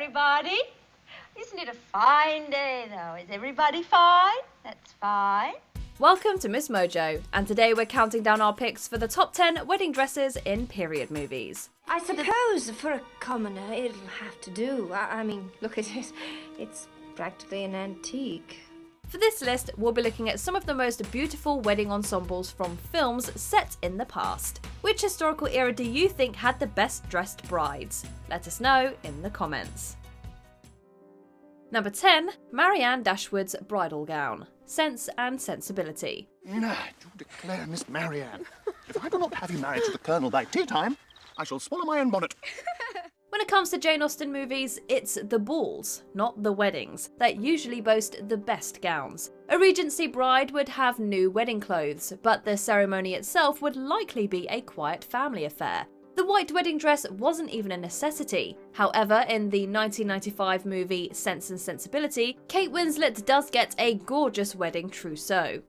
everybody. Isn't it a fine day, though? Is everybody fine? That's fine. Welcome to MsMojo, and today we're counting down our picks for the top 10 wedding dresses in period movies. I suppose for a commoner it'll have to do. I mean, look at it. It's practically an antique. For this list, we'll be looking at some of the most beautiful wedding ensembles from films set in the past. Which historical era do you think had the best dressed brides? Let us know in the comments. Number 10, Marianne Dashwood's bridal gown. Sense and Sensibility. I do declare, Miss Marianne, if I do not have you married to the Colonel by tea time, I shall swallow my own bonnet. When it comes to Jane Austen movies, it's the balls, not the weddings, that usually boast the best gowns. A Regency bride would have new wedding clothes, but the ceremony itself would likely be a quiet family affair. The white wedding dress wasn't even a necessity. However, in the 1995 movie Sense and Sensibility, Kate Winslet does get a gorgeous wedding trousseau.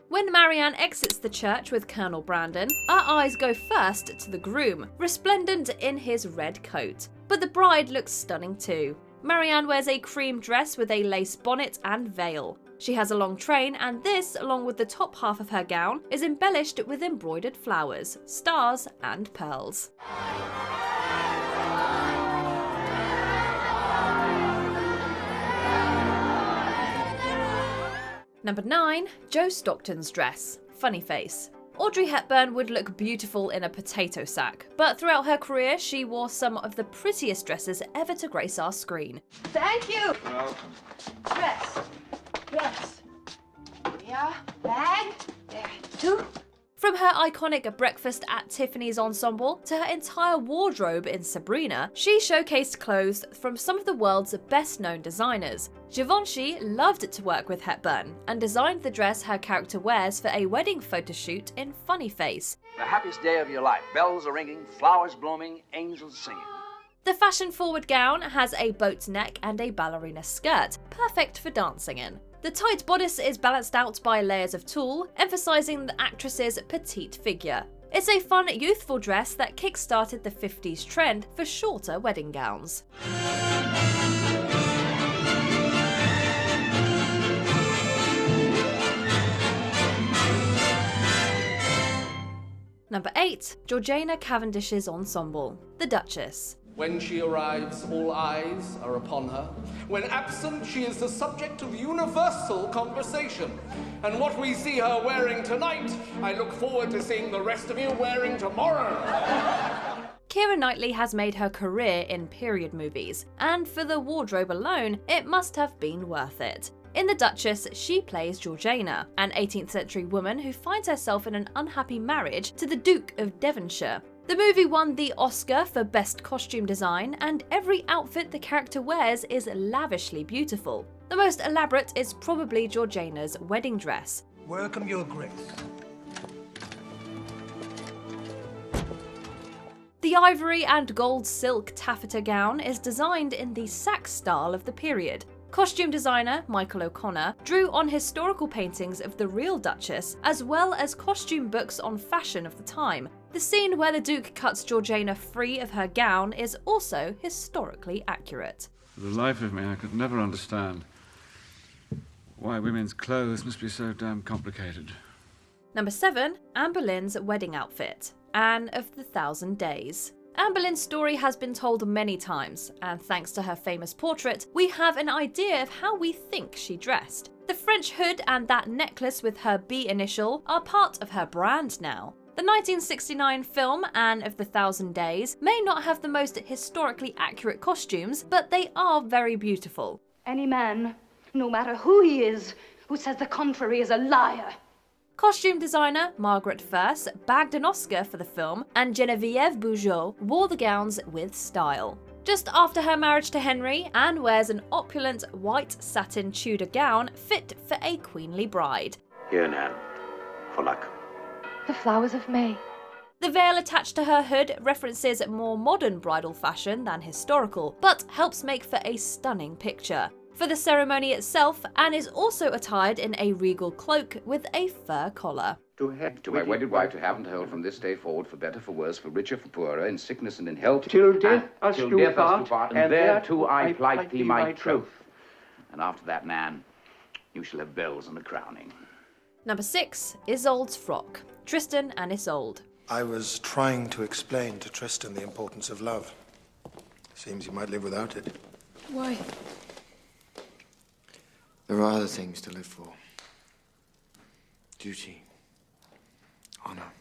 When Marianne exits the church with Colonel Brandon, our eyes go first to the groom, resplendent in his red coat. But the bride looks stunning too. Marianne wears a cream dress with a lace bonnet and veil. She has a long train, and this, along with the top half of her gown, is embellished with embroidered flowers, stars and pearls. Number 9, Joe Stockton's dress. Funny face. Audrey Hepburn would look beautiful in a potato sack, but throughout her career she wore some of the prettiest dresses ever to grace our screen. Thank you. Welcome. Dress. Yeah, bag. There, two. From her iconic breakfast at Tiffany's ensemble to her entire wardrobe in Sabrina, she showcased clothes from some of the world's best-known designers. Givenchy loved to work with Hepburn and designed the dress her character wears for a wedding photo shoot in Funny Face. The happiest day of your life. Bells are ringing, flowers blooming, angels singing. The fashion-forward gown has a boat neck and a ballerina skirt, perfect for dancing in. The tight bodice is balanced out by layers of tulle, emphasising the actress's petite figure. It's a fun, youthful dress that kick-started the 50s trend for shorter wedding gowns. Number 8, Georgiana Cavendish's ensemble, The Duchess. When she arrives, all eyes are upon her. When absent, she is the subject of universal conversation. And what we see her wearing tonight, I look forward to seeing the rest of you wearing tomorrow. Keira Knightley has made her career in period movies, and for the wardrobe alone, it must have been worth it. In The Duchess, she plays Georgiana, an 18th century woman who finds herself in an unhappy marriage to the Duke of Devonshire. The movie won the Oscar for Best Costume Design, and every outfit the character wears is lavishly beautiful. The most elaborate is probably Georgiana's wedding dress. Welcome, Your Grace. The ivory and gold silk taffeta gown is designed in the sack style of the period. Costume designer Michael O'Connor drew on historical paintings of the real Duchess, as well as costume books on fashion of the time. The scene where the Duke cuts Georgiana free of her gown is also historically accurate. For the life of me, I could never understand why women's clothes must be so damn complicated. Number 7, Anne Boleyn's wedding outfit, Anne of the Thousand Days. Anne Boleyn's story has been told many times, and thanks to her famous portrait, we have an idea of how we think she dressed. The French hood and that necklace with her B initial are part of her brand now. The 1969 film Anne of the Thousand Days may not have the most historically accurate costumes, but they are very beautiful. Any man, no matter who he is, who says the contrary is a liar. Costume designer Margaret Furse bagged an Oscar for the film, and Geneviève Bujold wore the gowns with style. Just after her marriage to Henry, Anne wears an opulent white satin Tudor gown fit for a queenly bride. Here, Nan, for luck. The flowers of May. The veil attached to her hood references more modern bridal fashion than historical, but helps make for a stunning picture. For the ceremony itself, Anne is also attired in a regal cloak with a fur collar. To my wedded wife, to have and to hold from this day forward, for better, for worse, for richer, for poorer, in sickness and in health, till death us till do death us do part, part, and thereto I plight thee my troth. And after that, Nan, you shall have bells and a crowning. Number 6, Isolde's frock. Tristan and Isolde. I was trying to explain to Tristan the importance of love. Seems you might live without it. Why? There are other things to live for. Duty. Honor.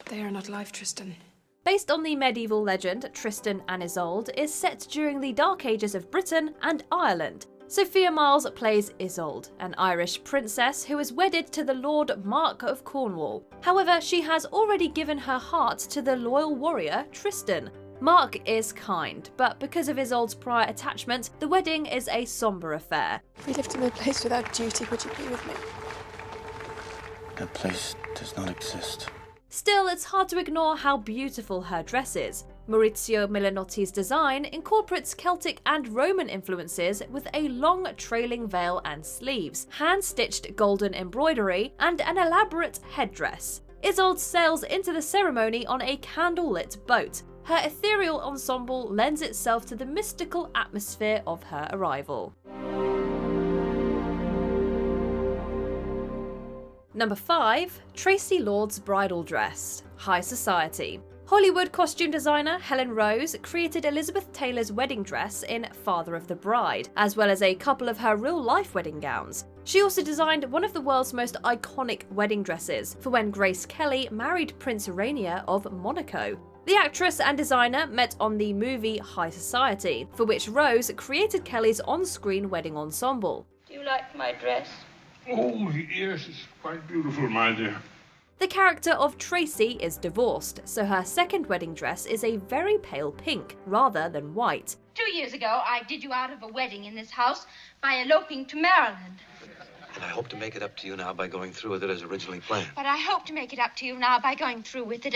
They are not life, Tristan. Based on the medieval legend, Tristan and Isolde is set during the Dark Ages of Britain and Ireland. Sophia Myles plays Isolde, an Irish princess who is wedded to the Lord Mark of Cornwall. However, she has already given her heart to the loyal warrior Tristan. Mark is kind, but because of Isolde's prior attachment, the wedding is a sombre affair. If we lived in a place without duty, would you be with me? That place does not exist. Still, it's hard to ignore how beautiful her dress is. Maurizio Milanotti's design incorporates Celtic and Roman influences with a long trailing veil and sleeves, hand-stitched golden embroidery, and an elaborate headdress. Isolde sails into the ceremony on a candle-lit boat. Her ethereal ensemble lends itself to the mystical atmosphere of her arrival. Number 5, Tracy Lord's bridal dress. High society. Hollywood costume designer Helen Rose created Elizabeth Taylor's wedding dress in Father of the Bride, as well as a couple of her real-life wedding gowns. She also designed one of the world's most iconic wedding dresses for when Grace Kelly married Prince Rainier of Monaco. The actress and designer met on the movie High Society, for which Rose created Kelly's on-screen wedding ensemble. Do you like my dress? Oh, yes, it's quite beautiful, my dear. The character of Tracy is divorced, so her second wedding dress is a very pale pink, rather than white. 2 years ago, I did you out of a wedding in this house by eloping to Maryland. And I hope to make it up to you now by going through with it as originally planned. But I hope to make it up to you now by going through with it.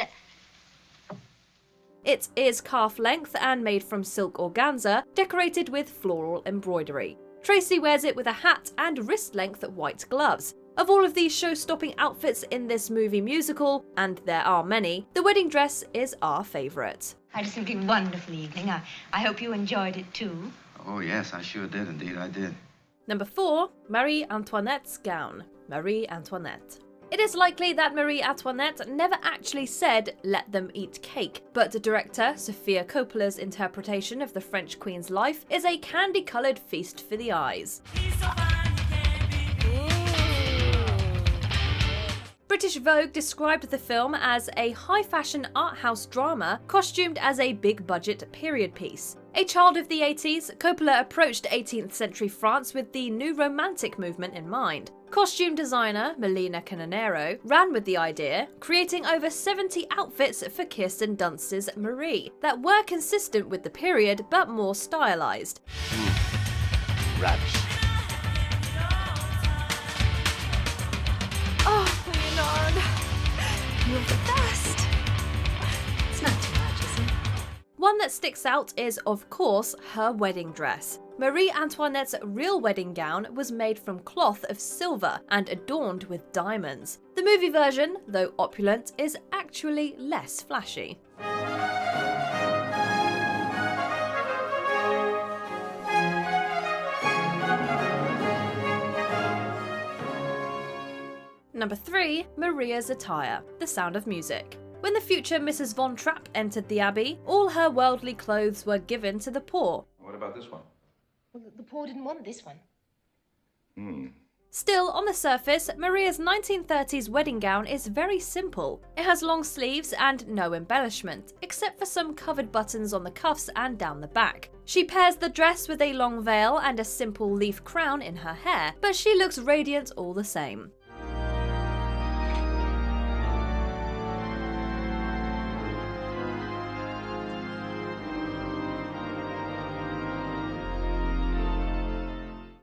It is calf length and made from silk organza, decorated with floral embroidery. Tracy wears it with a hat and wrist-length white gloves. Of all of these show-stopping outfits in this movie musical, and there are many, the wedding dress is our favourite. I had a simply wonderful evening. I hope you enjoyed it too. Oh, yes, I sure did. Indeed, I did. Number 4, Marie Antoinette's gown. Marie Antoinette. It is likely that Marie Antoinette never actually said, "let them eat cake," but director Sofia Coppola's interpretation of the French Queen's life is a candy-coloured feast for the eyes. British Vogue described the film as a high-fashion art house drama costumed as a big-budget period piece. A child of the 80s, Coppola approached 18th century France with the new romantic movement in mind. Costume designer Melina Canonero ran with the idea, creating over 70 outfits for Kirsten Dunst's Marie that were consistent with the period but more stylized. Ravish. Oh, Leonard, you're the best. It's not too much, is it? One that sticks out is, of course, her wedding dress. Marie Antoinette's real wedding gown was made from cloth of silver and adorned with diamonds. The movie version, though opulent, is actually less flashy. Number 3, Maria's attire, The Sound of Music. When the future Mrs. Von Trapp entered the Abbey, all her worldly clothes were given to the poor. What about this one? Well, the poor didn't want this one. Still, on the surface, Maria's 1930s wedding gown is very simple. It has long sleeves and no embellishment, except for some covered buttons on the cuffs and down the back. She pairs the dress with a long veil and a simple leaf crown in her hair, but she looks radiant all the same.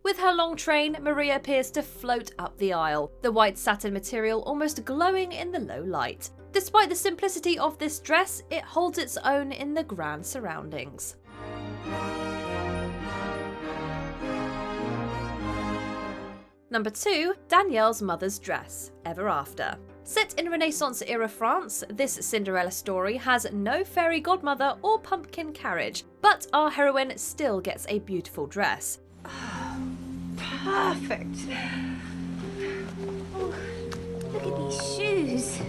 With her long train, Maria appears to float up the aisle, the white satin material almost glowing in the low light. Despite the simplicity of this dress, it holds its own in the grand surroundings. Number 2, Danielle's mother's dress, Ever After. Set in Renaissance-era France, this Cinderella story has no fairy godmother or pumpkin carriage, but our heroine still gets a beautiful dress. Perfect. Oh, look at these shoes.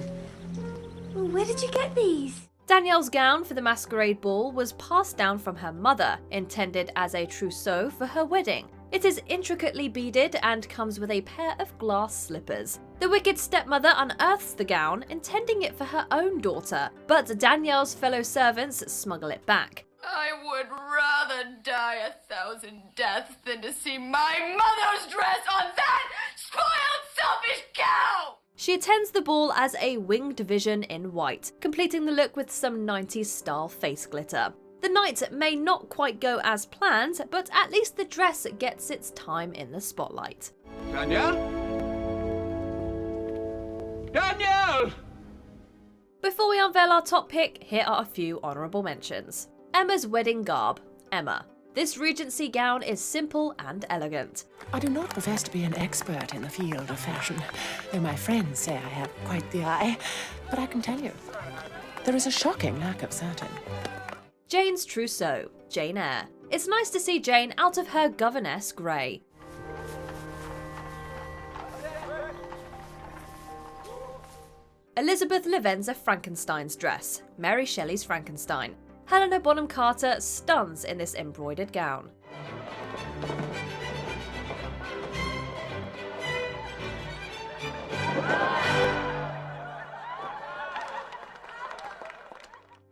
Oh, where did you get these? Danielle's gown for the masquerade ball was passed down from her mother, intended as a trousseau for her wedding. It is intricately beaded and comes with a pair of glass slippers. The wicked stepmother unearths the gown, intending it for her own daughter, but Danielle's fellow servants smuggle it back. I would rather die 1,000 deaths than to see my mother's dress on that spoiled, selfish cow! She attends the ball as a winged vision in white, completing the look with some 90s style face glitter. The night may not quite go as planned, but at least the dress gets its time in the spotlight. Danielle? Danielle! Before we unveil our top pick, here are a few honourable mentions. Emma's wedding garb, Emma. This Regency gown is simple and elegant. I do not profess to be an expert in the field of fashion, though my friends say I have quite the eye. But I can tell you, there is a shocking lack of satin. Jane's trousseau, Jane Eyre. It's nice to see Jane out of her governess grey. Elizabeth Lavenza Frankenstein's dress, Mary Shelley's Frankenstein. Helena Bonham Carter stuns in this embroidered gown.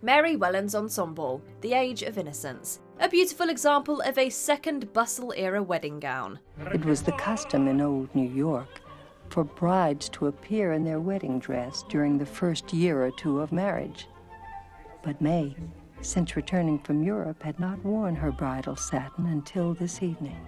Mary Welland's ensemble, The Age of Innocence. A beautiful example of a second bustle-era wedding gown. It was the custom in old New York for brides to appear in their wedding dress during the first year or two of marriage. But May, since returning from Europe, had not worn her bridal satin until this evening.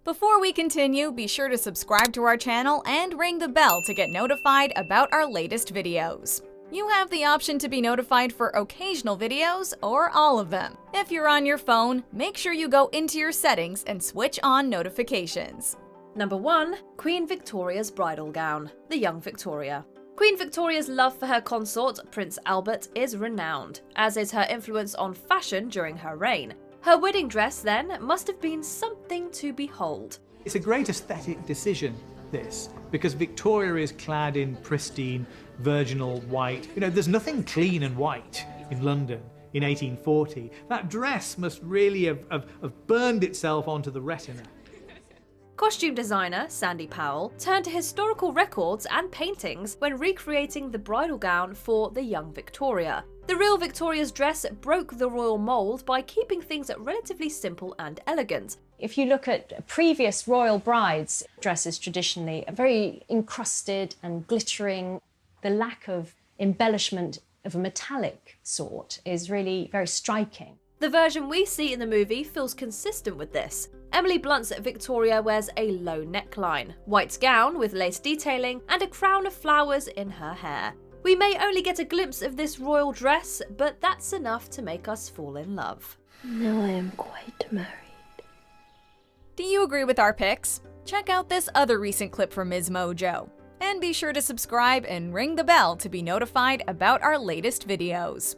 Before we continue, be sure to subscribe to our channel and ring the bell to get notified about our latest videos. You have the option to be notified for occasional videos or all of them. If you're on your phone, make sure you go into your settings and switch on notifications. Number 1, Queen Victoria's bridal gown, the Young Victoria. Queen Victoria's love for her consort, Prince Albert, is renowned, as is her influence on fashion during her reign. Her wedding dress, then, must have been something to behold. It's a great aesthetic decision, this, because Victoria is clad in pristine, virginal white. You know, there's nothing clean and white in London in 1840. That dress must really have burned itself onto the retina. Costume designer Sandy Powell turned to historical records and paintings when recreating the bridal gown for the Young Victoria. The real Victoria's dress broke the royal mould by keeping things relatively simple and elegant. If you look at previous royal brides' dresses traditionally, are very encrusted and glittering. The lack of embellishment of a metallic sort is really very striking. The version we see in the movie feels consistent with this. Emily Blunt's Victoria wears a low neckline, white gown with lace detailing, and a crown of flowers in her hair. We may only get a glimpse of this royal dress, but that's enough to make us fall in love. Now I am quite married. Do you agree with our picks? Check out this other recent clip from MsMojo. And be sure to subscribe and ring the bell to be notified about our latest videos.